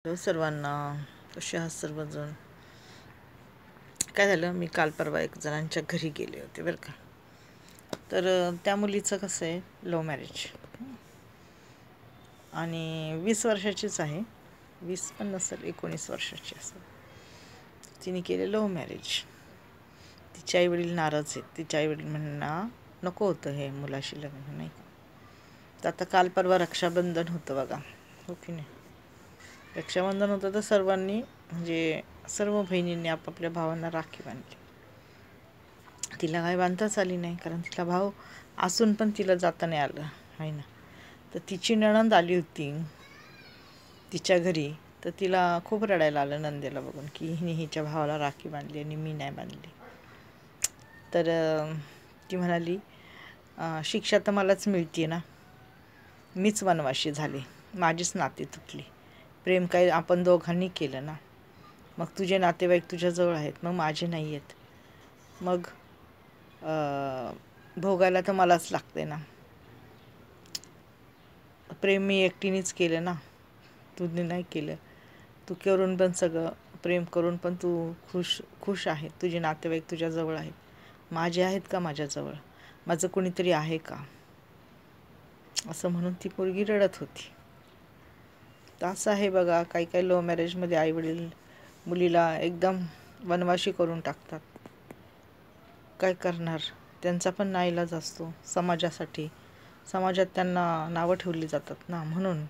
Hello सर्वांना, कसे आहात सर्वजण? काय झालं, मी काल परवा एक जणांच्या घरी गेले होते बरं का. तर त्या मुलीचं कसं आहे, लव्ह मॅरेज आणि 20 वर्षाचीच आहे. 20 पण नसेल, 19 वर्षाची असं. तिने केले लव्ह मॅरेज. तिचे आईवडील नाराज आहेत. तिचे आईवडील म्हणणं नको होतं हे मुलाशी लग्न, नाही का. तर आता काल परवा रक्षाबंधन होतं बघा, हो की नाही. रक्षाबंधन होतं तर सर्वांनी म्हणजे सर्व बहिणींनी आपापल्या भावांना राखी बांधली. तिला काही बांधताच आली नाही, कारण तिला भाव असून पण तिला जाता नाही आलं आहे ना. तर तिची नणंद आली होती तिच्या घरी, तर तिला खूप रडायला आलं नंदेला बघून की हिने हिच्या भावाला राखी बांधली आणि मी नाही बांधली. तर ती म्हणाली, शिक्षा तर मलाच मिळते ना, मीच वनवाशी झाले, माझीच नाती तुटली. प्रेम काही आपण दोघांनी केलं ना, मग तुझे नातेवाईक तुझ्याजवळ आहेत, मग माझे नाही आहेत. मग भोगायला तर मलाच लागते ना. प्रेम मी एकटीनेच केलं ना, तुझे नाही केलं. तू करून पण सगळं प्रेम करून पण तू खुश आहे. तुझे नातेवाईक तुझ्याजवळ आहेत, माझे आहेत का माझ्याजवळ? माझं कोणीतरी आहे का? असं म्हणून ती पोरगी रडत होती. तर असं आहे बघा, काही काही लव्ह मॅरेजमध्ये आईवडील मुलीला एकदम वनवाशी करून टाकतात. काय करणार, त्यांचा पण नाईलाज असतो समाजासाठी. समाजात त्यांना नावं ठेवली जातात ना, म्हणून